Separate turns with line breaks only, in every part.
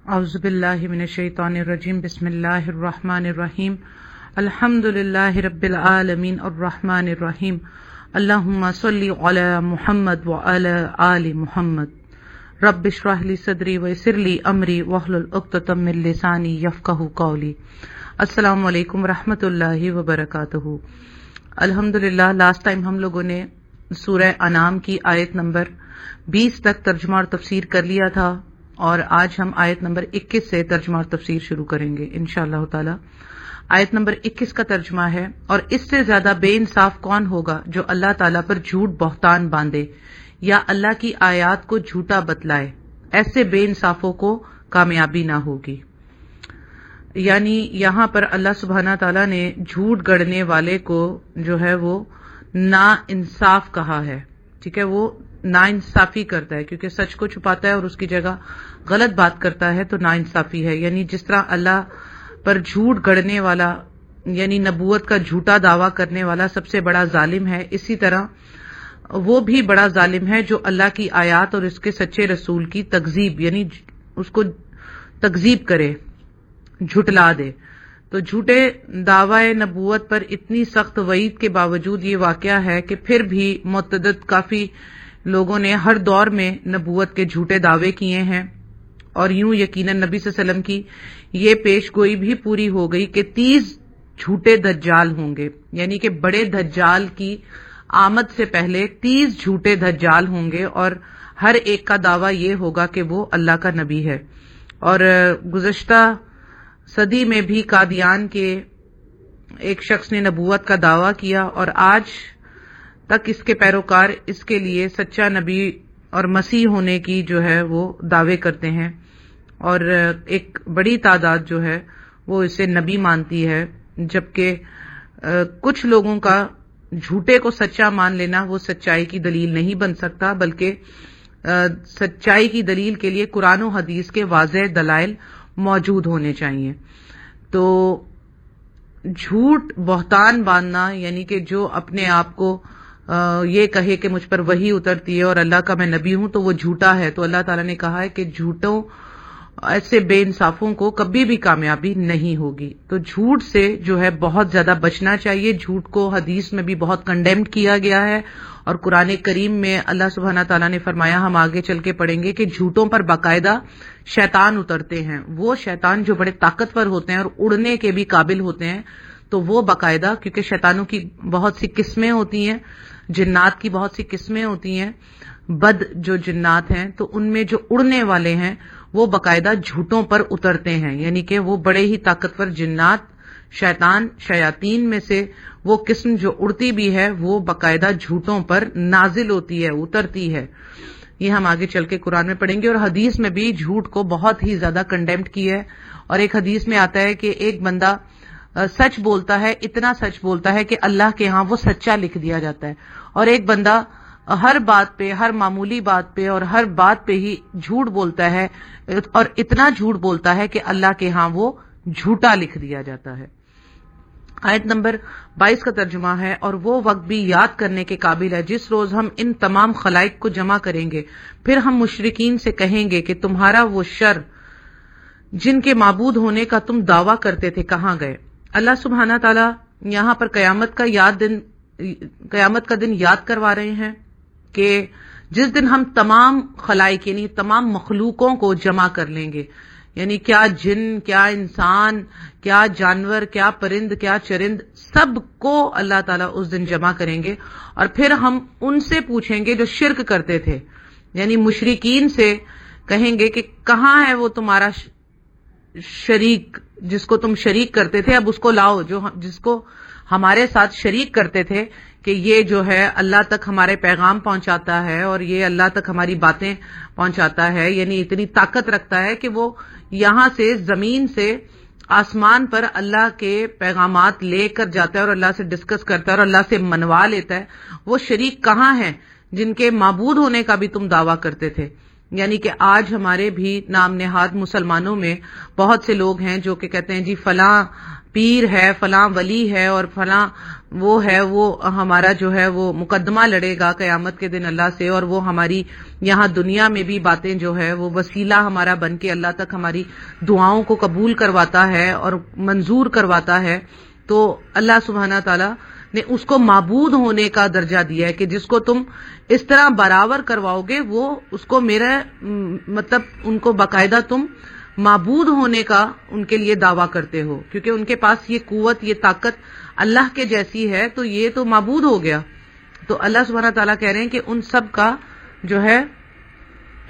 اعوذ باللہ من الشیطان الرجیم بسم اللہ الرحمن الرحیم الحمد للہ رب العالمین الرحمن الرحیم اللہم صلی علی محمد وعلی آل محمد رب اشرح لی صدری ویسر لی امری واحلل عقدۃ من لسانی یفقہوا قولی۔ السلام علیکم ورحمۃ اللہ وبرکاتہ۔ الحمدللہ لاسٹ ٹائم ہم لوگوں نے سورہ انعام کی آیت نمبر 20 تک ترجمہ اور تفسیر کر لیا تھا، اور آج ہم آیت نمبر 21 سے ترجمہ اور تفسیر شروع کریں گے انشاءاللہ تعالی۔ آیت نمبر 21 کا ترجمہ ہے، اور اس سے زیادہ بے انصاف کون ہوگا جو اللہ تعالیٰ پر جھوٹ بہتان باندھے یا اللہ کی آیات کو جھوٹا بتلائے، ایسے بے انصافوں کو کامیابی نہ ہوگی۔ یعنی یہاں پر اللہ سبحانہ تعالیٰ نے جھوٹ گڑنے والے کو جو ہے وہ نا انصاف کہا ہے، ٹھیک ہے، وہ نا انصافی کرتا ہے کیونکہ سچ کو چھپاتا ہے اور اس کی جگہ غلط بات کرتا ہے تو نا انصافی ہے۔ یعنی جس طرح اللہ پر جھوٹ گڑنے والا یعنی نبوت کا جھوٹا دعویٰ کرنے والا سب سے بڑا ظالم ہے، اسی طرح وہ بھی بڑا ظالم ہے جو اللہ کی آیات اور اس کے سچے رسول کی تکذیب یعنی اس کو تکذیب کرے، جھٹلا دے۔ تو جھوٹے دعوی نبوت پر اتنی سخت وعید کے باوجود یہ واقعہ ہے کہ پھر بھی متعدد کافی لوگوں نے ہر دور میں نبوت کے جھوٹے دعوے کیے ہیں، اور یوں یقیناً نبی صلی اللہ علیہ وسلم کی یہ پیش گوئی بھی پوری ہو گئی کہ 30 جھوٹے دجال ہوں گے، یعنی کہ بڑے دجال کی آمد سے پہلے 30 جھوٹے دجال ہوں گے، اور ہر ایک کا دعویٰ یہ ہوگا کہ وہ اللہ کا نبی ہے۔ اور گزشتہ صدی میں بھی قادیان کے ایک شخص نے نبوت کا دعویٰ کیا، اور آج تک اس کے پیروکار اس کے لیے سچا نبی اور مسیح ہونے کی جو ہے وہ دعوے کرتے ہیں، اور ایک بڑی تعداد جو ہے وہ اسے نبی مانتی ہے، جبکہ کچھ لوگوں کا جھوٹے کو سچا مان لینا وہ سچائی کی دلیل نہیں بن سکتا، بلکہ سچائی کی دلیل کے لیے قرآن و حدیث کے واضح دلائل موجود ہونے چاہیے۔ تو جھوٹ بہتان باندھنا یعنی کہ جو اپنے آپ کو یہ کہے کہ مجھ پر وحی اترتی ہے اور اللہ کا میں نبی ہوں تو وہ جھوٹا ہے، تو اللہ تعالیٰ نے کہا ہے کہ جھوٹوں ایسے بے انصافوں کو کبھی بھی کامیابی نہیں ہوگی۔ تو جھوٹ سے جو ہے بہت زیادہ بچنا چاہیے۔ جھوٹ کو حدیث میں بھی بہت کنڈیمڈ کیا گیا ہے، اور قرآن کریم میں اللہ سبحانہ تعالیٰ نے فرمایا، ہم آگے چل کے پڑھیں گے کہ جھوٹوں پر باقاعدہ شیطان اترتے ہیں۔ وہ شیطان جو بڑے طاقتور ہوتے ہیں اور اڑنے کے بھی قابل ہوتے ہیں، تو وہ باقاعدہ، کیونکہ شیطانوں کی بہت سی قسمیں ہوتی ہیں، جنات کی بہت سی قسمیں ہوتی ہیں، بد جو جنات ہیں، تو ان میں جو اڑنے والے ہیں وہ باقاعدہ جھوٹوں پر اترتے ہیں، یعنی کہ وہ بڑے ہی طاقتور جنات شیاطین میں سے وہ قسم جو اڑتی بھی ہے وہ باقاعدہ جھوٹوں پر نازل ہوتی ہے، اترتی ہے۔ یہ ہم آگے چل کے قرآن میں پڑھیں گے، اور حدیث میں بھی جھوٹ کو بہت ہی زیادہ کنڈیمڈ کیا ہے۔ اور ایک حدیث میں آتا ہے کہ ایک بندہ سچ بولتا ہے، اتنا سچ بولتا ہے کہ اللہ کے ہاں وہ سچا لکھ دیا جاتا ہے، اور ایک بندہ ہر بات پہ، ہر معمولی بات پہ اور ہر بات پہ ہی جھوٹ بولتا ہے، اور اتنا جھوٹ بولتا ہے کہ اللہ کے ہاں وہ جھوٹا لکھ دیا جاتا ہے۔ آیت نمبر 22 کا ترجمہ ہے، اور وہ وقت بھی یاد کرنے کے قابل ہے جس روز ہم ان تمام خلائق کو جمع کریں گے، پھر ہم مشرکین سے کہیں گے کہ تمہارا وہ شر جن کے معبود ہونے کا تم دعویٰ کرتے تھے کہاں گئے۔ اللہ سبحانہ تعالیٰ یہاں پر قیامت کا دن یاد کروا رہے ہیں کہ جس دن ہم تمام خلائق یعنی تمام مخلوقوں کو جمع کر لیں گے، یعنی کیا جن، کیا انسان، کیا جانور، کیا پرند، کیا چرند، سب کو اللہ تعالیٰ اس دن جمع کریں گے، اور پھر ہم ان سے پوچھیں گے جو شرک کرتے تھے، یعنی مشرکین سے کہیں گے کہ کہاں ہے وہ تمہارا شریک جس کو تم شریک کرتے تھے، اب اس کو لاؤ جو جس کو ہمارے ساتھ شریک کرتے تھے کہ یہ جو ہے اللہ تک ہمارے پیغام پہنچاتا ہے اور یہ اللہ تک ہماری باتیں پہنچاتا ہے، یعنی اتنی طاقت رکھتا ہے کہ وہ یہاں سے زمین سے آسمان پر اللہ کے پیغامات لے کر جاتا ہے اور اللہ سے ڈسکس کرتا ہے اور اللہ سے منوا لیتا ہے۔ وہ شریک کہاں ہیں جن کے معبود ہونے کا بھی تم دعویٰ کرتے تھے؟ یعنی کہ آج ہمارے بھی نام نہاد مسلمانوں میں بہت سے لوگ ہیں جو کہ کہتے ہیں جی فلاں پیر ہے، فلاں ولی ہے اور فلاں وہ ہمارا جو ہے وہ مقدمہ لڑے گا قیامت کے دن اللہ سے، اور وہ ہماری یہاں دنیا میں بھی باتیں جو ہے وہ وسیلہ ہمارا بن کے اللہ تک ہماری دعاؤں کو قبول کرواتا ہے اور منظور کرواتا ہے. تو اللہ سبحانہ تعالی نے اس کو معبود ہونے کا درجہ دیا ہے کہ جس کو تم اس طرح برابر کرواؤ گے وہ اس کو میرا مطلب ان کو باقاعدہ تم معبود ہونے کا ان کے لیے دعویٰ کرتے ہو، کیونکہ ان کے پاس یہ قوت یہ طاقت اللہ کے جیسی ہے، تو یہ تو معبود ہو گیا. تو اللہ سبحانہ تعالیٰ کہہ رہے ہیں کہ ان سب کا جو ہے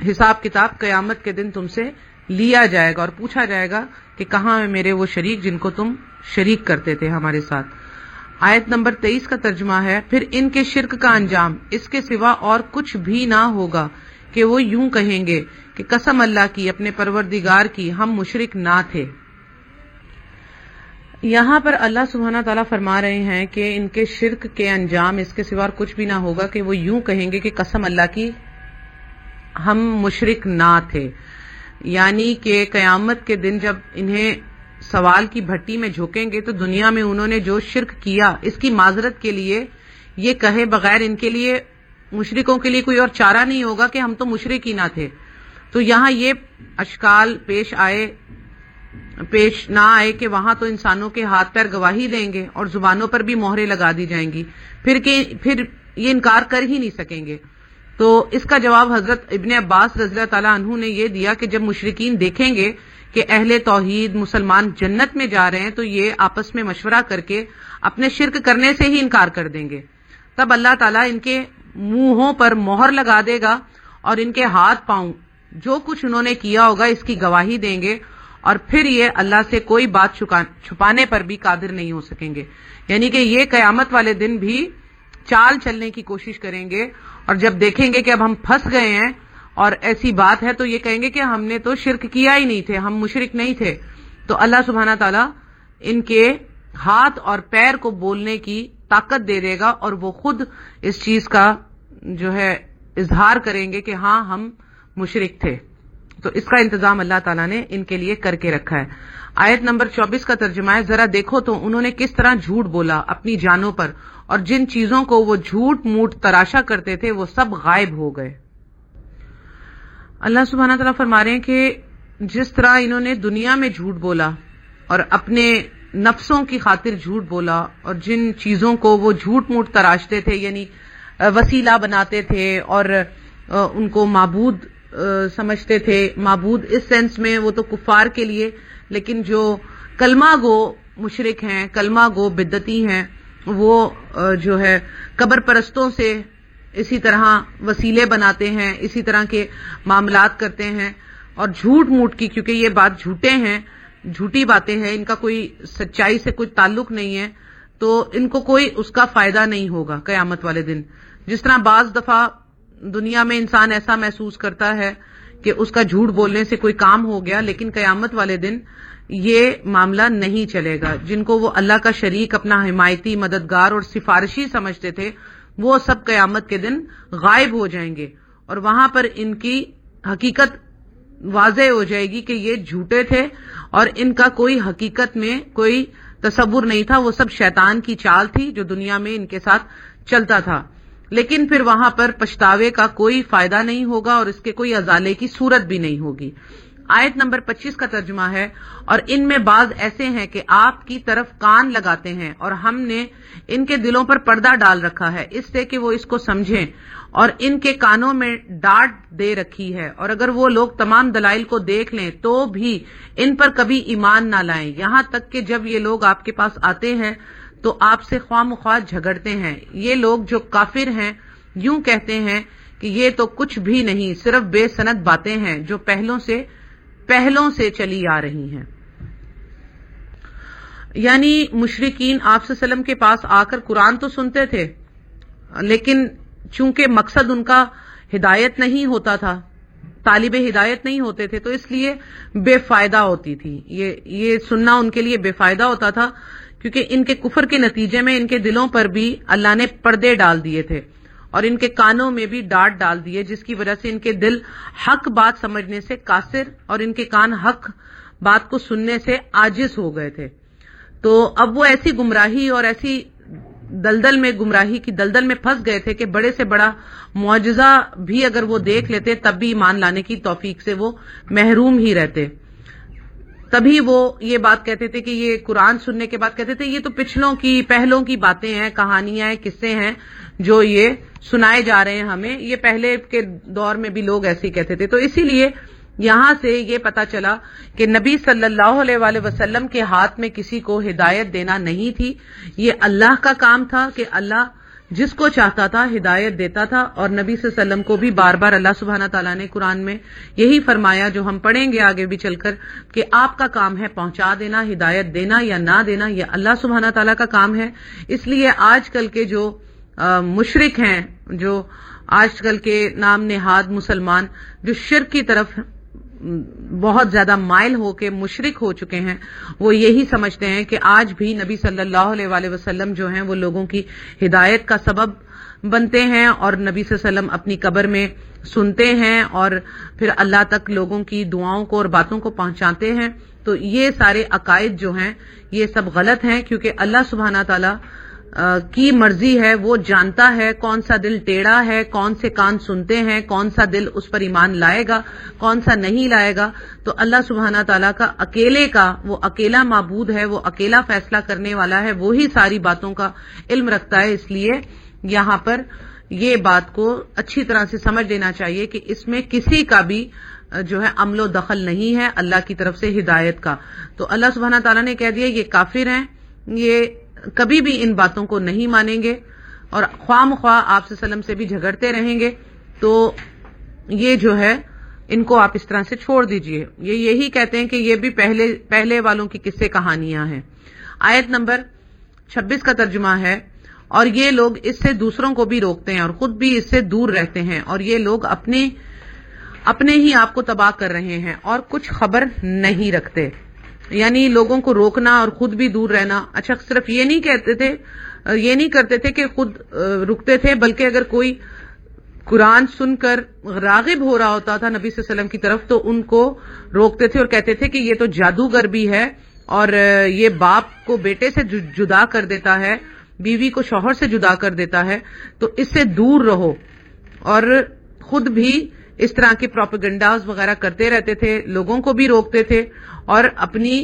حساب کتاب قیامت کے دن تم سے لیا جائے گا اور پوچھا جائے گا کہ کہاں ہیں میرے وہ شریک جن کو تم شریک کرتے تھے ہمارے ساتھ. آیت نمبر 23 کا ترجمہ ہے، پھر ان کے شرک کا انجام اس کے سوا اور کچھ بھی نہ ہوگا کہ وہ یوں کہیں گے کہ قسم اللہ کی اپنے پروردگار کی ہم مشرک نہ تھے. یہاں پر اللہ سبحانہ تعالیٰ فرما رہے ہیں کہ ان کے شرک کے انجام اس کے سوا اور کچھ بھی نہ ہوگا کہ وہ یوں کہیں گے کہ قسم اللہ کی ہم مشرک نہ تھے. یعنی کہ قیامت کے دن جب انہیں سوال کی بھٹی میں جھوکیں گے تو دنیا میں انہوں نے جو شرک کیا اس کی معذرت کے لیے یہ کہے بغیر ان کے لیے مشرکوں کے لیے کوئی اور چارہ نہیں ہوگا کہ ہم تو مشرک ہی نہ تھے. تو یہاں یہ اشکال پیش نہ آئے کہ وہاں تو انسانوں کے ہاتھ پیر گواہی دیں گے اور زبانوں پر بھی مہریں لگا دی جائیں گی، پھر یہ انکار کر ہی نہیں سکیں گے. تو اس کا جواب حضرت ابن عباس رضی اللہ تعالیٰ عنہ نے یہ دیا کہ جب مشرکین دیکھیں گے کہ اہل توحید مسلمان جنت میں جا رہے ہیں تو یہ آپس میں مشورہ کر کے اپنے شرک کرنے سے ہی انکار کر دیں گے. تب اللہ تعالیٰ ان کے منہوں پر مہر لگا دے گا اور ان کے ہاتھ پاؤں جو کچھ انہوں نے کیا ہوگا اس کی گواہی دیں گے، اور پھر یہ اللہ سے کوئی بات چھپانے پر بھی قادر نہیں ہو سکیں گے. یعنی کہ یہ قیامت والے دن بھی چال چلنے کی کوشش کریں گے، اور جب دیکھیں گے کہ اب ہم پھنس گئے ہیں اور ایسی بات ہے تو یہ کہیں گے کہ ہم نے تو شرک کیا ہی نہیں تھے، ہم مشرک نہیں تھے. تو اللہ سبحانہ تعالیٰ ان کے ہاتھ اور پیر کو بولنے کی طاقت دے دے گا اور وہ خود اس چیز کا جو ہے اظہار کریں گے کہ ہاں ہم مشرک تھے. تو اس کا انتظام اللہ تعالیٰ نے ان کے لیے کر کے رکھا ہے. آیت نمبر 24 کا ترجمہ ہے، ذرا دیکھو تو انہوں نے کس طرح جھوٹ بولا اپنی جانوں پر، اور جن چیزوں کو وہ جھوٹ موٹ تراشا کرتے تھے وہ سب غائب ہو گئے. اللہ سبحانہ تعالیٰ فرما رہے ہیں کہ جس طرح انہوں نے دنیا میں جھوٹ بولا اور اپنے نفسوں کی خاطر جھوٹ بولا، اور جن چیزوں کو وہ جھوٹ موٹ تراشتے تھے یعنی وسیلہ بناتے تھے اور ان کو معبود سمجھتے تھے. معبود اس سینس میں وہ تو کفار کے لیے، لیکن جو کلمہ گو مشرک ہیں، کلمہ گو بدعتی ہیں، وہ جو ہے قبر پرستوں سے اسی طرح وسیلے بناتے ہیں، اسی طرح کے معاملات کرتے ہیں، اور جھوٹ موٹ کی، کیونکہ یہ بات جھوٹے ہیں، جھوٹی باتیں ہیں، ان کا کوئی سچائی سے کوئی تعلق نہیں ہے، تو ان کو کوئی اس کا فائدہ نہیں ہوگا قیامت والے دن. جس طرح بعض دفعہ دنیا میں انسان ایسا محسوس کرتا ہے کہ اس کا جھوٹ بولنے سے کوئی کام ہو گیا، لیکن قیامت والے دن یہ معاملہ نہیں چلے گا. جن کو وہ اللہ کا شریک اپنا حمایتی مددگار اور سفارشی سمجھتے تھے وہ سب قیامت کے دن غائب ہو جائیں گے، اور وہاں پر ان کی حقیقت واضح ہو جائے گی کہ یہ جھوٹے تھے اور ان کا کوئی حقیقت میں کوئی تصور نہیں تھا، وہ سب شیطان کی چال تھی جو دنیا میں ان کے ساتھ چلتا تھا. لیکن پھر وہاں پر پچھتاوے کا کوئی فائدہ نہیں ہوگا اور اس کے کوئی ازالے کی صورت بھی نہیں ہوگی. آیت نمبر 25 کا ترجمہ ہے، اور ان میں بعض ایسے ہیں کہ آپ کی طرف کان لگاتے ہیں اور ہم نے ان کے دلوں پر پردہ ڈال رکھا ہے اس سے کہ وہ اس کو سمجھیں، اور ان کے کانوں میں ڈانٹ دے رکھی ہے، اور اگر وہ لوگ تمام دلائل کو دیکھ لیں تو بھی ان پر کبھی ایمان نہ لائیں، یہاں تک کہ جب یہ لوگ آپ کے پاس آتے ہیں تو آپ سے خواہ مخواہ جھگڑتے ہیں. یہ لوگ جو کافر ہیں یوں کہتے ہیں کہ یہ تو کچھ بھی نہیں، صرف بے سند باتیں ہیں جو پہلوں سے چلی آ رہی ہیں. یعنی مشرکین آپ صلی اللہ علیہ وسلم کے پاس آ کر قرآن تو سنتے تھے، لیکن چونکہ مقصد ان کا ہدایت نہیں ہوتا تھا، طالب ہدایت نہیں ہوتے تھے، تو اس لیے بے فائدہ ہوتی تھی. یہ سننا ان کے لیے بے فائدہ ہوتا تھا، کیونکہ ان کے کفر کے نتیجے میں ان کے دلوں پر بھی اللہ نے پردے ڈال دیے تھے اور ان کے کانوں میں بھی ڈانٹ ڈال دیے، جس کی وجہ سے ان کے دل حق بات سمجھنے سے قاصر اور ان کے کان حق بات کو سننے سے عاجز ہو گئے تھے. تو اب وہ ایسی گمراہی اور ایسی دلدل میں، گمراہی کی دلدل میں پھنس گئے تھے کہ بڑے سے بڑا معجزہ بھی اگر وہ دیکھ لیتے تب بھی ایمان لانے کی توفیق سے وہ محروم ہی رہتے. تبھی وہ یہ بات کہتے تھے کہ یہ قرآن سننے کے بعد کہتے تھے یہ تو پچھلوں کی، پہلوں کی باتیں ہیں، کہانیاں ہیں، قصے ہیں جو یہ سنائے جا رہے ہیں ہمیں. یہ پہلے کے دور میں بھی لوگ ایسے ہی کہتے تھے. تو اسی لیے یہاں سے یہ پتا چلا کہ نبی صلی اللہ علیہ وآلہ وسلم کے ہاتھ میں کسی کو ہدایت دینا نہیں تھی. یہ اللہ کا کام تھا کہ اللہ جس کو چاہتا تھا ہدایت دیتا تھا. اور نبی صلی اللہ علیہ وسلم کو بھی بار بار اللہ سبحانہ تعالیٰ نے قرآن میں یہی فرمایا جو ہم پڑھیں گے آگے بھی چل کر کہ آپ کا کام ہے پہنچا دینا، ہدایت دینا یا نہ دینا یہ اللہ سبحانہ تعالیٰ کا کام ہے. اس لیے آج کل کے جو مشرک ہیں، جو آج کل کے نام نہاد مسلمان جو شرک کی طرف بہت زیادہ مائل ہو کے مشرک ہو چکے ہیں، وہ یہی سمجھتے ہیں کہ آج بھی نبی صلی اللہ علیہ وآلہ وسلم جو ہیں وہ لوگوں کی ہدایت کا سبب بنتے ہیں اور نبی صلی اللہ علیہ وسلم اپنی قبر میں سنتے ہیں اور پھر اللہ تک لوگوں کی دعاؤں کو اور باتوں کو پہنچاتے ہیں. تو یہ سارے عقائد جو ہیں یہ سب غلط ہیں، کیونکہ اللہ سبحانہ تعالیٰ کی مرضی ہے. وہ جانتا ہے کون سا دل ٹیڑھا ہے، کون سے کان سنتے ہیں، کون سا دل اس پر ایمان لائے گا، کون سا نہیں لائے گا. تو اللہ سبحانہ تعالیٰ کا اکیلے کا، وہ اکیلا معبود ہے، وہ اکیلا فیصلہ کرنے والا ہے، وہی ساری باتوں کا علم رکھتا ہے. اس لیے یہاں پر یہ بات کو اچھی طرح سے سمجھ لینا چاہیے کہ اس میں کسی کا بھی جو ہے عمل و دخل نہیں ہے اللہ کی طرف سے ہدایت کا. تو اللہ سبحانہ تعالیٰ نے کہہ دیا یہ کافر ہیں، یہ کبھی بھی ان باتوں کو نہیں مانیں گے اور خواہ مخواہ آپ صلی اللہ علیہ وسلم سے بھی جھگڑتے رہیں گے. تو یہ جو ہے ان کو آپ اس طرح سے چھوڑ دیجئے. یہ یہی کہتے ہیں کہ یہ بھی پہلے والوں کی قصے کہانیاں ہیں. آیت نمبر 26 کا ترجمہ ہے اور یہ لوگ اس سے دوسروں کو بھی روکتے ہیں اور خود بھی اس سے دور رہتے ہیں اور یہ لوگ اپنے ہی آپ کو تباہ کر رہے ہیں اور کچھ خبر نہیں رکھتے. یعنی لوگوں کو روکنا اور خود بھی دور رہنا. اچھا صرف یہ نہیں کرتے تھے کہ خود رکتے تھے، بلکہ اگر کوئی قرآن سن کر راغب ہو رہا ہوتا تھا نبی صلی اللہ علیہ وسلم کی طرف تو ان کو روکتے تھے اور کہتے تھے کہ یہ تو جادوگر بھی ہے اور یہ باپ کو بیٹے سے جدا کر دیتا ہے، بیوی کو شوہر سے جدا کر دیتا ہے، تو اس سے دور رہو. اور خود بھی اس طرح کے پروپیگنڈاز وغیرہ کرتے رہتے تھے، لوگوں کو بھی روکتے تھے اور اپنی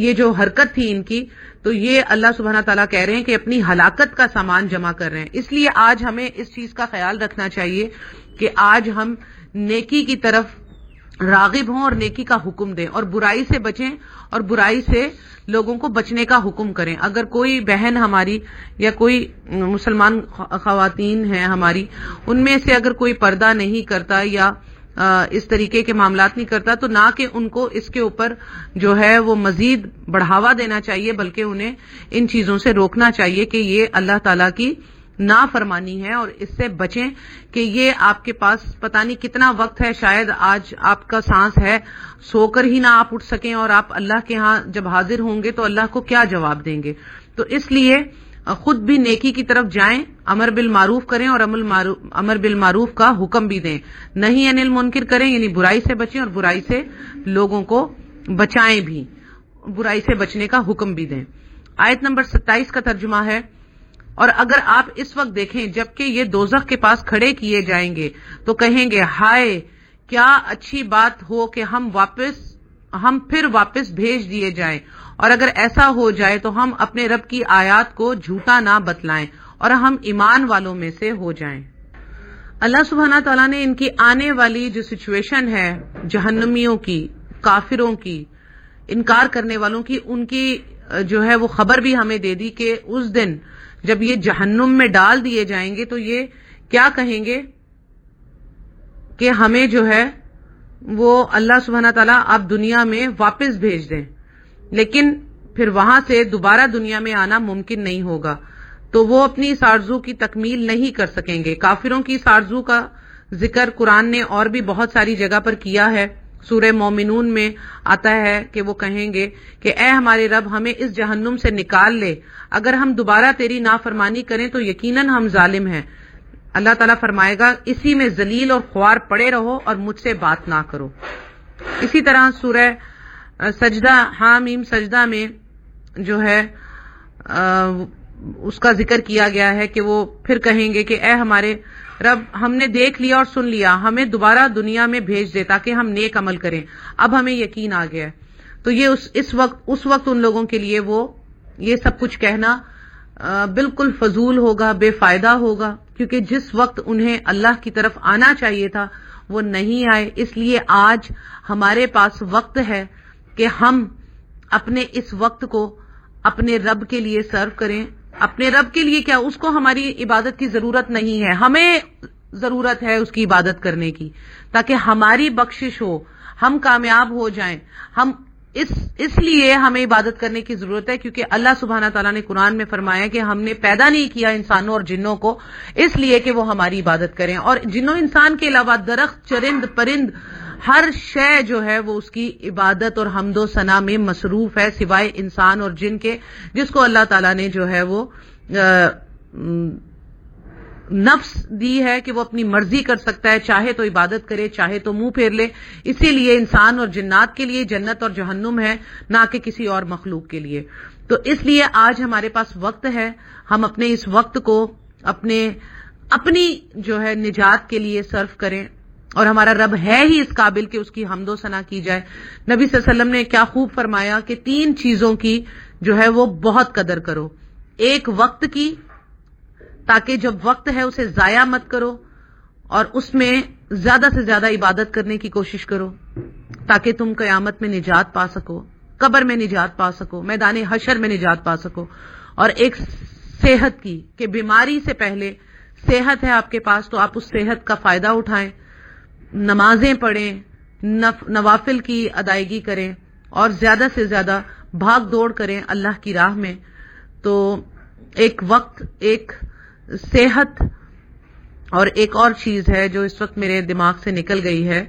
یہ جو حرکت تھی ان کی، تو یہ اللہ سبحانہ تعالیٰ کہہ رہے ہیں کہ اپنی ہلاکت کا سامان جمع کر رہے ہیں. اس لیے آج ہمیں اس چیز کا خیال رکھنا چاہیے کہ آج ہم نیکی کی طرف راغب ہوں اور نیکی کا حکم دیں اور برائی سے بچیں اور برائی سے لوگوں کو بچنے کا حکم کریں. اگر کوئی بہن ہماری یا کوئی مسلمان خواتین ہیں ہماری، ان میں سے اگر کوئی پردہ نہیں کرتا یا اس طریقے کے معاملات نہیں کرتا، تو نہ کہ ان کو اس کے اوپر جو ہے وہ مزید بڑھاوا دینا چاہیے، بلکہ انہیں ان چیزوں سے روکنا چاہیے کہ یہ اللہ تعالیٰ کی نافرمانی ہے اور اس سے بچیں کہ یہ آپ کے پاس پتہ نہیں کتنا وقت ہے، شاید آج آپ کا سانس ہے، سو کر ہی نہ آپ اٹھ سکیں اور آپ اللہ کے ہاں جب حاضر ہوں گے تو اللہ کو کیا جواب دیں گے. تو اس لیے خود بھی نیکی کی طرف جائیں، امر بالمعروف کریں اور امر بالمعروف کا حکم بھی دیں، نہیں انل منکر کریں، یعنی برائی سے بچیں اور برائی سے لوگوں کو بچائیں بھی، برائی سے بچنے کا حکم بھی دیں. آیت نمبر 27 کا ترجمہ ہے اور اگر آپ اس وقت دیکھیں جبکہ یہ دوزخ کے پاس کھڑے کیے جائیں گے تو کہیں گے ہائے کیا اچھی بات ہو کہ ہم پھر واپس بھیج دیے جائیں، اور اگر ایسا ہو جائے تو ہم اپنے رب کی آیات کو جھوٹا نہ بتلائیں اور ہم ایمان والوں میں سے ہو جائیں. اللہ سبحانہ تعالیٰ نے ان کی آنے والی جو سچویشن ہے جہنمیوں کی، کافروں کی، انکار کرنے والوں کی، ان کی جو ہے وہ خبر بھی ہمیں دے دی کہ اس دن جب یہ جہنم میں ڈال دیے جائیں گے تو یہ کیا کہیں گے کہ ہمیں جو ہے وہ اللہ سبحانہ تعالیٰ آپ دنیا میں واپس بھیج دیں، لیکن پھر وہاں سے دوبارہ دنیا میں آنا ممکن نہیں ہوگا، تو وہ اپنی اس آرزو کی تکمیل نہیں کر سکیں گے. کافروں کی اس آرزو کا ذکر قرآن نے اور بھی بہت ساری جگہ پر کیا ہے. سورہ مومنون میں آتا ہے کہ وہ کہیں گے کہ اے ہمارے رب ہمیں اس جہنم سے نکال لے، اگر ہم دوبارہ تیری نافرمانی کریں تو یقیناً ہم ظالم ہیں. اللہ تعالیٰ فرمائے گا اسی میں ذلیل اور خوار پڑے رہو اور مجھ سے بات نہ کرو. اسی طرح سورہ سجدہ حامیم سجدہ میں جو ہے اس کا ذکر کیا گیا ہے کہ وہ پھر کہیں گے کہ اے ہمارے رب، ہم نے دیکھ لیا اور سن لیا، ہمیں دوبارہ دنیا میں بھیج دے تاکہ ہم نیک عمل کریں، اب ہمیں یقین آ گیا ہے۔ تو یہ اس وقت ان لوگوں کے لیے وہ یہ سب کچھ کہنا بالکل فضول ہوگا، بے فائدہ ہوگا، کیونکہ جس وقت انہیں اللہ کی طرف آنا چاہیے تھا وہ نہیں آئے۔ اس لیے آج ہمارے پاس وقت ہے کہ ہم اپنے اس وقت کو اپنے رب کے لیے سرو کریں۔ اپنے رب کے لیے کیا، اس کو ہماری عبادت کی ضرورت نہیں ہے، ہمیں ضرورت ہے اس کی عبادت کرنے کی، تاکہ ہماری بخشش ہو، ہم کامیاب ہو جائیں۔ ہم اس لیے ہمیں عبادت کرنے کی ضرورت ہے، کیونکہ اللہ سبحانہ تعالیٰ نے قرآن میں فرمایا کہ ہم نے پیدا نہیں کیا انسانوں اور جنوں کو اس لیے کہ وہ ہماری عبادت کریں، اور جنوں انسان کے علاوہ درخت، چرند، پرند، ہر شے جو ہے وہ اس کی عبادت اور حمد و ثنا میں مصروف ہے، سوائے انسان اور جن کے، جس کو اللہ تعالیٰ نے جو ہے وہ نفس دی ہے کہ وہ اپنی مرضی کر سکتا ہے، چاہے تو عبادت کرے، چاہے تو منہ پھیر لے۔ اسی لیے انسان اور جنات کے لیے جنت اور جہنم ہے، نہ کہ کسی اور مخلوق کے لیے۔ تو اس لیے آج ہمارے پاس وقت ہے، ہم اپنے اس وقت کو اپنی جو ہے نجات کے لیے صرف کریں، اور ہمارا رب ہے ہی اس قابل کہ اس کی حمد و ثنا کی جائے۔ نبی صلی اللہ علیہ وسلم نے کیا خوب فرمایا کہ 3 چیزوں کی جو ہے وہ بہت قدر کرو۔ ایک وقت کی، تاکہ جب وقت ہے اسے ضائع مت کرو، اور اس میں زیادہ سے زیادہ عبادت کرنے کی کوشش کرو تاکہ تم قیامت میں نجات پا سکو، قبر میں نجات پا سکو، میدان حشر میں نجات پا سکو۔ اور ایک صحت کی، کہ بیماری سے پہلے صحت ہے آپ کے پاس تو آپ اس صحت کا فائدہ اٹھائیں، نمازیں پڑھیں، نوافل کی ادائیگی کریں، اور زیادہ سے زیادہ بھاگ دوڑ کریں اللہ کی راہ میں۔ تو ایک وقت، ایک صحت، اور ایک اور چیز ہے جو اس وقت میرے دماغ سے نکل گئی ہے،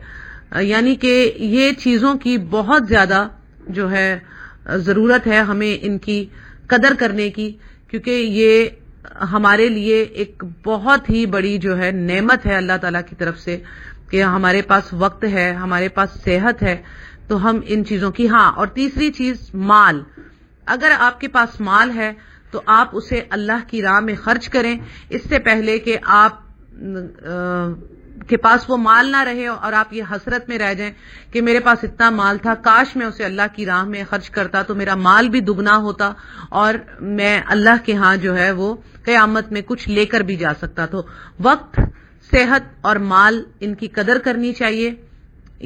یعنی کہ یہ چیزوں کی بہت زیادہ جو ہے ضرورت ہے ہمیں ان کی قدر کرنے کی، کیونکہ یہ ہمارے لیے ایک بہت ہی بڑی جو ہے نعمت ہے اللہ تعالیٰ کی طرف سے کہ ہمارے پاس وقت ہے، ہمارے پاس صحت ہے، تو ہم ان چیزوں کی۔ ہاں، اور تیسری چیز مال۔ اگر آپ کے پاس مال ہے تو آپ اسے اللہ کی راہ میں خرچ کریں، اس سے پہلے کہ آپ کے پاس وہ مال نہ رہے اور آپ یہ حسرت میں رہ جائیں کہ میرے پاس اتنا مال تھا، کاش میں اسے اللہ کی راہ میں خرچ کرتا تو میرا مال بھی دگنا ہوتا اور میں اللہ کے ہاں جو ہے وہ قیامت میں کچھ لے کر بھی جا سکتا۔ تو وقت، صحت اور مال، ان کی قدر کرنی چاہیے،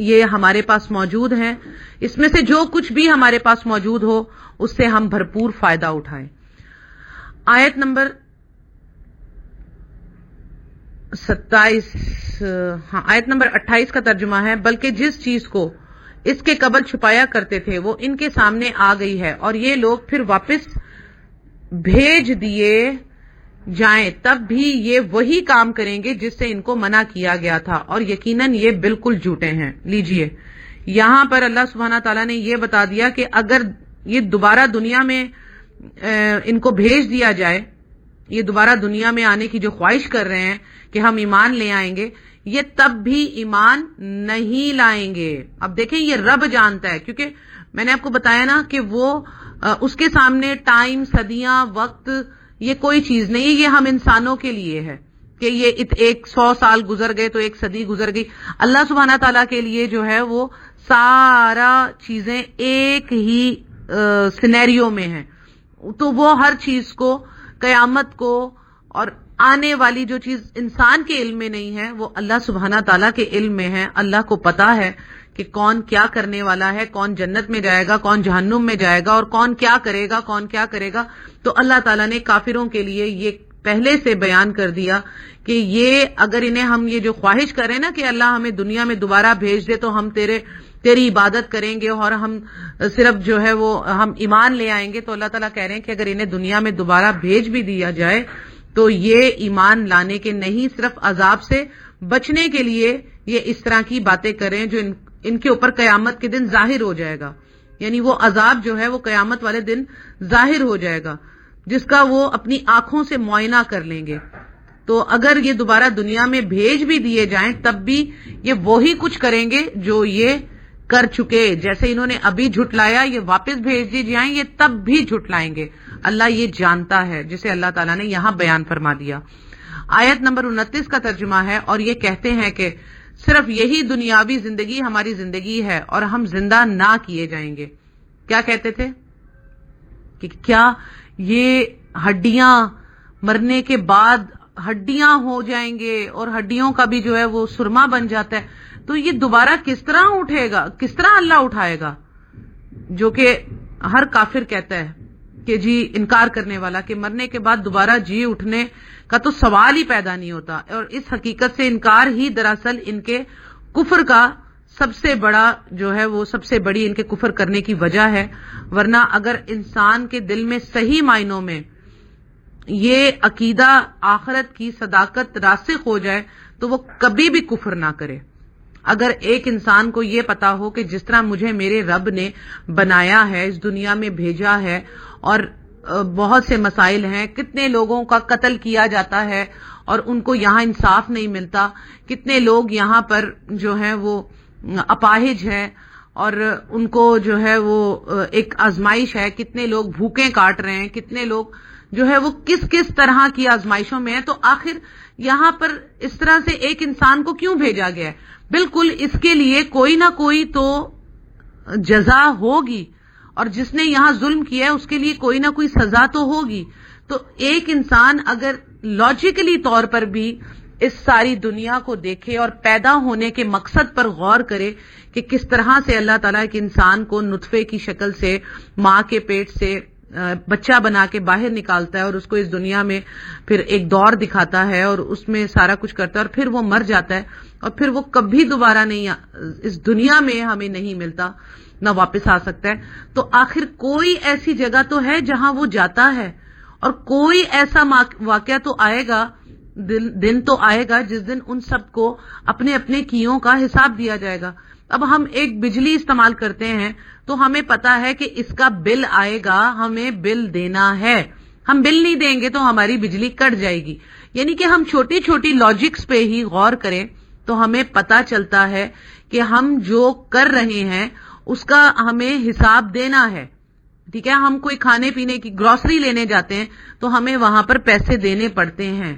یہ ہمارے پاس موجود ہیں، اس میں سے جو کچھ بھی ہمارے پاس موجود ہو اس سے ہم بھرپور فائدہ اٹھائیں۔ آیت نمبر 28 کا ترجمہ ہے، بلکہ جس چیز کو اس کے قبل چھپایا کرتے تھے وہ ان کے سامنے آ گئی ہے، اور یہ لوگ پھر واپس بھیج دیے جائیں تب بھی یہ وہی کام کریں گے جس سے ان کو منع کیا گیا تھا، اور یقیناً یہ بالکل جھوٹے ہیں۔ لیجئے، یہاں پر اللہ سبحانہ تعالیٰ نے یہ بتا دیا کہ اگر یہ دوبارہ دنیا میں ان کو بھیج دیا جائے، یہ دوبارہ دنیا میں آنے کی جو خواہش کر رہے ہیں کہ ہم ایمان لے آئیں گے، یہ تب بھی ایمان نہیں لائیں گے۔ اب دیکھیں، یہ رب جانتا ہے، کیونکہ میں نے آپ کو بتایا نا کہ وہ اس کے سامنے ٹائم، صدیاں، وقت یہ کوئی چیز نہیں ہے، یہ ہم انسانوں کے لیے ہے کہ یہ 100 سال گزر گئے تو 1 صدی گزر گئی۔ اللہ سبحانہ تعالیٰ کے لیے جو ہے وہ سارا چیزیں ایک ہی سینیریو میں ہیں، تو وہ ہر چیز کو، قیامت کو اور آنے والی جو چیز انسان کے علم میں نہیں ہے وہ اللہ سبحانہ تعالیٰ کے علم میں ہے۔ اللہ کو پتا ہے کہ کون کیا کرنے والا ہے، کون جنت میں جائے گا، کون جہنم میں جائے گا، اور کون کیا کرے گا، کون کیا کرے گا۔ تو اللہ تعالیٰ نے کافروں کے لیے یہ پہلے سے بیان کر دیا کہ یہ اگر انہیں ہم یہ جو خواہش کریں نا کہ اللہ ہمیں دنیا میں دوبارہ بھیج دے تو ہم تیری عبادت کریں گے اور ہم صرف جو ہے وہ ہم ایمان لے آئیں گے، تو اللہ تعالیٰ کہہ رہے ہیں کہ اگر انہیں دنیا میں دوبارہ بھیج بھی دیا جائے تو یہ ایمان لانے کے نہیں، صرف عذاب سے بچنے کے لیے یہ اس طرح کی باتیں کریں جو ان کے اوپر قیامت کے دن ظاہر ہو جائے گا، یعنی وہ عذاب جو ہے وہ قیامت والے دن ظاہر ہو جائے گا جس کا وہ اپنی آنکھوں سے معائنہ کر لیں گے۔ تو اگر یہ دوبارہ دنیا میں بھیج بھی دیے جائیں تب بھی یہ وہی کچھ کریں گے جو یہ کر چکے، جیسے انہوں نے ابھی جھٹلایا یہ واپس بھیج دی جائیں یہ تب بھی جھٹلائیں گے، اللہ یہ جانتا ہے، جسے اللہ تعالیٰ نے یہاں بیان فرما دیا۔ آیت نمبر 29 کا ترجمہ ہے، اور یہ کہتے ہیں کہ صرف یہی دنیاوی زندگی ہماری زندگی ہے اور ہم زندہ نہ کیے جائیں گے۔ کیا کہتے تھے کہ کیا یہ ہڈیاں مرنے کے بعد ہڈیاں ہو جائیں گے اور ہڈیوں کا بھی جو ہے وہ سرما بن جاتا ہے، تو یہ دوبارہ کس طرح اٹھے گا، کس طرح اللہ اٹھائے گا؟ جو کہ ہر کافر کہتا ہے کہ جی انکار کرنے والا کہ مرنے کے بعد دوبارہ جی اٹھنے کا تو سوال ہی پیدا نہیں ہوتا، اور اس حقیقت سے انکار ہی دراصل ان کے کفر کا سب سے بڑا جو ہے وہ سب سے بڑی ان کے کفر کرنے کی وجہ ہے۔ ورنہ اگر انسان کے دل میں صحیح معنوں میں یہ عقیدہ آخرت کی صداقت راسخ ہو جائے تو وہ کبھی بھی کفر نہ کرے۔ اگر ایک انسان کو یہ پتا ہو کہ جس طرح مجھے میرے رب نے بنایا ہے، اس دنیا میں بھیجا ہے، اور بہت سے مسائل ہیں، کتنے لوگوں کا قتل کیا جاتا ہے اور ان کو یہاں انصاف نہیں ملتا، کتنے لوگ یہاں پر جو ہیں وہ اپاہج ہیں اور ان کو جو ہے وہ ایک آزمائش ہے، کتنے لوگ بھوکیں کاٹ رہے ہیں، کتنے لوگ جو ہے وہ کس کس طرح کی آزمائشوں میں ہیں، تو آخر یہاں پر اس طرح سے ایک انسان کو کیوں بھیجا گیا ہے؟ بالکل اس کے لیے کوئی نہ کوئی تو جزا ہوگی، اور جس نے یہاں ظلم کیا ہے اس کے لیے کوئی نہ کوئی سزا تو ہوگی۔ تو ایک انسان اگر لاجیکلی طور پر بھی اس ساری دنیا کو دیکھے اور پیدا ہونے کے مقصد پر غور کرے کہ کس طرح سے اللہ تعالیٰ ایک انسان کو نطفے کی شکل سے ماں کے پیٹ سے بچہ بنا کے باہر نکالتا ہے اور اس کو اس دنیا میں پھر ایک دور دکھاتا ہے اور اس میں سارا کچھ کرتا ہے، اور پھر وہ مر جاتا ہے اور پھر وہ کبھی دوبارہ نہیں اس دنیا میں ہمیں نہیں ملتا، نہ واپس آ سکتا ہے، تو آخر کوئی ایسی جگہ تو ہے جہاں وہ جاتا ہے، اور کوئی ایسا واقعہ تو آئے گا، دن تو آئے گا جس دن ان سب کو اپنے اپنے کیوں کا حساب دیا جائے گا۔ اب ہم ایک بجلی استعمال کرتے ہیں تو ہمیں پتا ہے کہ اس کا بل آئے گا، ہمیں بل دینا ہے، ہم بل نہیں دیں گے تو ہماری بجلی کٹ جائے گی۔ یعنی کہ ہم چھوٹی چھوٹی لاجکس پہ ہی غور کریں تو ہمیں پتا چلتا ہے کہ ہم جو کر رہے ہیں اس کا ہمیں حساب دینا ہے، ٹھیک ہے؟ ہم کوئی کھانے پینے کی گروسری لینے جاتے ہیں تو ہمیں وہاں پر پیسے دینے پڑتے ہیں،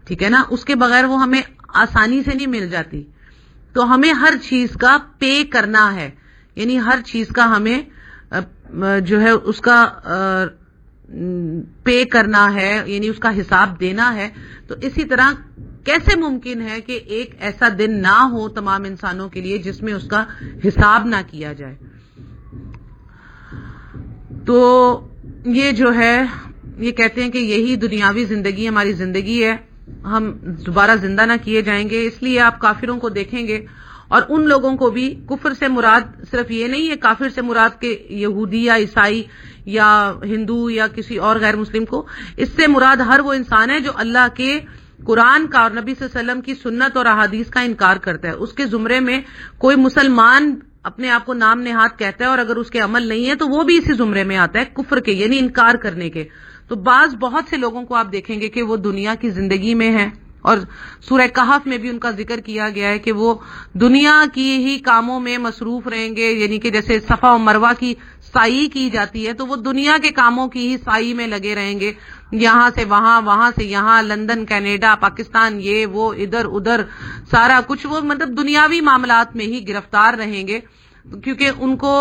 ٹھیک ہے نا؟ اس کے بغیر وہ ہمیں آسانی سے نہیں مل جاتی، تو ہمیں ہر چیز کا پے کرنا ہے، یعنی ہر چیز کا ہمیں جو ہے اس کا پے کرنا ہے، یعنی اس کا حساب دینا ہے۔ تو اسی طرح کیسے ممکن ہے کہ ایک ایسا دن نہ ہو تمام انسانوں کے لیے جس میں اس کا حساب نہ کیا جائے؟ تو یہ جو ہے یہ کہتے ہیں کہ یہی دنیاوی زندگی ہماری زندگی ہے، ہم دوبارہ زندہ نہ کیے جائیں گے۔ اس لیے آپ کافروں کو دیکھیں گے، اور ان لوگوں کو بھی، کفر سے مراد صرف یہ نہیں ہے کافر سے مراد کہ یہودی یا عیسائی یا ہندو یا کسی اور غیر مسلم کو، اس سے مراد ہر وہ انسان ہے جو اللہ کے قرآن کا اور نبی صلی اللہ علیہ وسلم کی سنت اور احادیث کا انکار کرتا ہے۔ اس کے زمرے میں کوئی مسلمان اپنے آپ کو نام نہاد کہتا ہے اور اگر اس کے عمل نہیں ہے تو وہ بھی اسی زمرے میں آتا ہے، کفر کے، یعنی انکار کرنے کے۔ تو بہت سے لوگوں کو آپ دیکھیں گے کہ وہ دنیا کی زندگی میں ہیں، اور سورہ کہف میں بھی ان کا ذکر کیا گیا ہے کہ وہ دنیا کی ہی کاموں میں مصروف رہیں گے، یعنی کہ جیسے صفا و مروہ کی سعی کی جاتی ہے تو وہ دنیا کے کاموں کی ہی سعی میں لگے رہیں گے، یہاں سے وہاں، وہاں سے یہاں، لندن، کینیڈا، پاکستان، یہ وہ، ادھر ادھر سارا کچھ، وہ مطلب دنیاوی معاملات میں ہی گرفتار رہیں گے، کیونکہ ان کو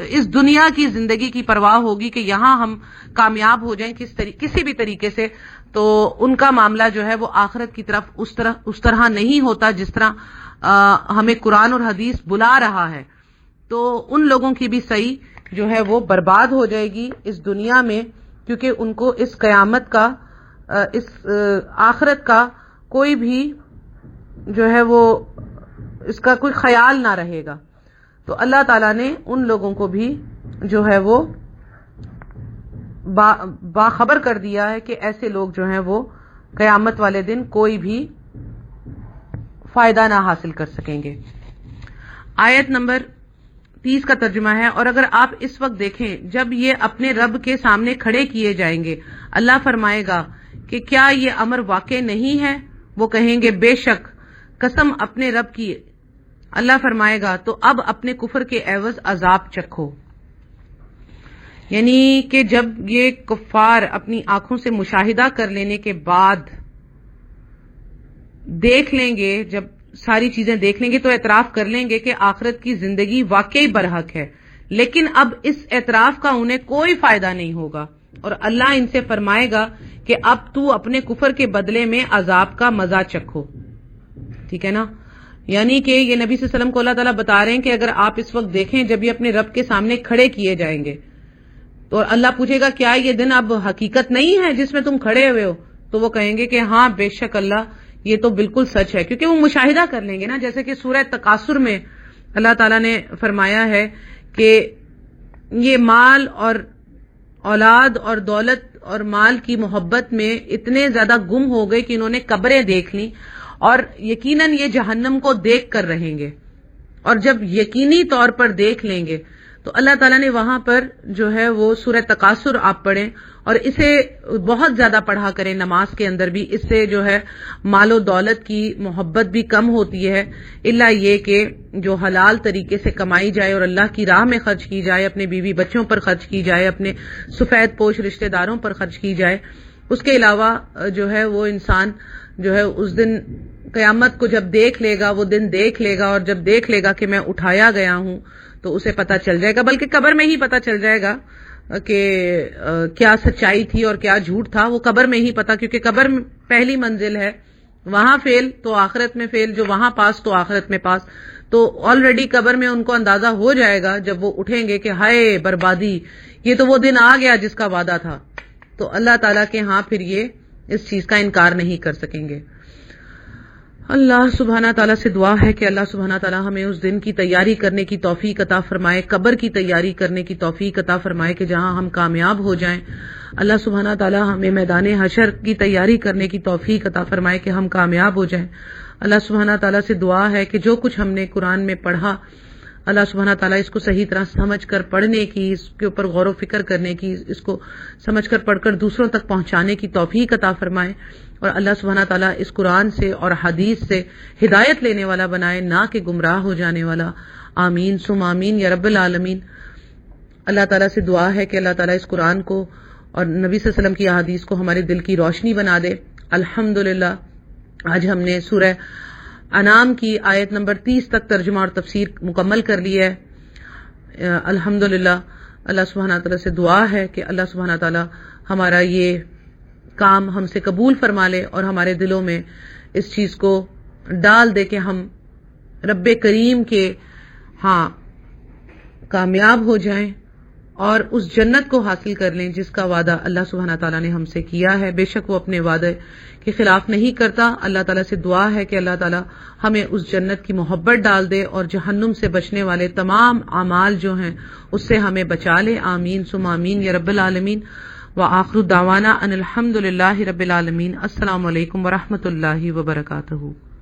اس دنیا کی زندگی کی پرواہ ہوگی کہ یہاں ہم کامیاب ہو جائیں کسی بھی طریقے سے، تو ان کا معاملہ جو ہے وہ آخرت کی طرف اس طرح نہیں ہوتا جس طرح ہمیں قرآن اور حدیث بلا رہا ہے۔ تو ان لوگوں کی بھی صحیح جو ہے وہ برباد ہو جائے گی اس دنیا میں، کیونکہ ان کو اس قیامت کا، اس آخرت کا کوئی بھی جو ہے وہ اس کا کوئی خیال نہ رہے گا۔ تو اللہ تعالیٰ نے ان لوگوں کو بھی جو ہے وہ باخبر کر دیا ہے کہ ایسے لوگ جو ہیں وہ قیامت والے دن کوئی بھی فائدہ نہ حاصل کر سکیں گے۔ آیت نمبر 30 کا ترجمہ ہے، اور اگر آپ اس وقت دیکھیں جب یہ اپنے رب کے سامنے کھڑے کیے جائیں گے، اللہ فرمائے گا کہ کیا یہ امر واقع نہیں ہے؟ وہ کہیں گے بے شک، قسم اپنے رب کی، اللہ فرمائے گا تو اب اپنے کفر کے عوض عذاب چکھو. یعنی کہ جب یہ کفار اپنی آنکھوں سے مشاہدہ کر لینے کے بعد دیکھ لیں گے، جب ساری چیزیں دیکھ لیں گے تو اعتراف کر لیں گے کہ آخرت کی زندگی واقعی برحق ہے، لیکن اب اس اعتراف کا انہیں کوئی فائدہ نہیں ہوگا، اور اللہ ان سے فرمائے گا کہ اب تو اپنے کفر کے بدلے میں عذاب کا مزہ چکھو. ٹھیک ہے نا؟ یعنی کہ یہ نبی صلی اللہ علیہ وسلم کو اللہ تعالیٰ بتا رہے ہیں کہ اگر آپ اس وقت دیکھیں جب یہ اپنے رب کے سامنے کھڑے کیے جائیں گے تو اللہ پوچھے گا کیا یہ دن اب حقیقت نہیں ہے جس میں تم کھڑے ہوئے ہو؟ تو وہ کہیں گے کہ ہاں بے شک اللہ یہ تو بالکل سچ ہے، کیونکہ وہ مشاہدہ کر لیں گے نا. جیسے کہ سورہ تکاثر میں اللہ تعالیٰ نے فرمایا ہے کہ یہ مال اور اولاد اور دولت اور مال کی محبت میں اتنے زیادہ گم ہو گئے کہ انہوں نے قبریں دیکھ لیں، اور یقیناً یہ جہنم کو دیکھ کر رہیں گے، اور جب یقینی طور پر دیکھ لیں گے تو اللہ تعالیٰ نے وہاں پر جو ہے وہ سورہ تکاثر آپ پڑھیں اور اسے بہت زیادہ پڑھا کریں نماز کے اندر بھی. اس سے جو ہے مال و دولت کی محبت بھی کم ہوتی ہے، الا یہ کہ جو حلال طریقے سے کمائی جائے اور اللہ کی راہ میں خرچ کی جائے، اپنے بیوی بچوں پر خرچ کی جائے، اپنے سفید پوش رشتہ داروں پر خرچ کی جائے. اس کے علاوہ جو ہے وہ انسان جو ہے اس دن قیامت کو جب دیکھ لے گا، وہ دن دیکھ لے گا، اور جب دیکھ لے گا کہ میں اٹھایا گیا ہوں تو اسے پتا چل جائے گا، بلکہ قبر میں ہی پتا چل جائے گا کہ کیا سچائی تھی اور کیا جھوٹ تھا. وہ قبر میں ہی پتا، کیونکہ قبر پہلی منزل ہے، وہاں فیل تو آخرت میں فیل، جو وہاں پاس تو آخرت میں پاس. تو آلریڈی قبر میں ان کو اندازہ ہو جائے گا جب وہ اٹھیں گے کہ ہائے بربادی، یہ تو وہ دن آ گیا جس کا وعدہ تھا. تو اللہ تعالیٰ کے ہاں پھر یہ اس چیز کا انکار نہیں کر سکیں گے. اللہ سبحانہ تعالیٰ سے دعا ہے کہ اللہ سبحانہ تعالیٰ ہمیں اس دن کی تیاری کرنے کی توفیق عطا فرمائے، قبر کی تیاری کرنے کی توفیق عطا فرمائے کہ جہاں ہم کامیاب ہو جائیں. اللہ سبحانہ تعالیٰ ہمیں میدان حشر کی تیاری کرنے کی توفیق عطا فرمائے کہ ہم کامیاب ہو جائیں. اللہ سبحانہ تعالیٰ سے دعا ہے کہ جو کچھ ہم نے قرآن میں پڑھا، اللہ سبحانہ تعالیٰ اس کو صحیح طرح سمجھ کر پڑھنے کی، اس کے اوپر غور و فکر کرنے کی، اس کو سمجھ کر پڑھ کر دوسروں تک پہنچانے کی توفیق عطا فرمائے، اور اللہ سبحانہ تعالیٰ اس قرآن سے اور حدیث سے ہدایت لینے والا بنائے، نہ کہ گمراہ ہو جانے والا. آمین ثم آمین یا رب العالمین. اللہ تعالیٰ سے دعا ہے کہ اللہ تعالیٰ اس قرآن کو اور نبی صلی اللہ علیہ وسلم کی احادیث کو ہمارے دل کی روشنی بنا دے. الحمدللہ آج ہم نے سورہ انعام کی آیت نمبر 30 تک ترجمہ اور تفسیر مکمل کر لی ہے. الحمدللہ اللہ سبحانہ تعالیٰ سے دعا ہے کہ اللہ سبحانہ تعالیٰ ہمارا یہ کام ہم سے قبول فرما لے اور ہمارے دلوں میں اس چیز کو ڈال دے کہ ہم رب کریم کے ہاں کامیاب ہو جائیں اور اس جنت کو حاصل کر لیں جس کا وعدہ اللہ سبحانہ تعالیٰ نے ہم سے کیا ہے. بے شک وہ اپنے وعدے کے خلاف نہیں کرتا. اللہ تعالیٰ سے دعا ہے کہ اللہ تعالیٰ ہمیں اس جنت کی محبت ڈال دے اور جہنم سے بچنے والے تمام اعمال جو ہیں اس سے ہمیں بچا لے. آمین ثم آمین یا رب العالمین. وآخر دعوانا ان الحمد للہ رب العالمین. السلام علیکم ورحمۃ اللہ وبرکاتہ.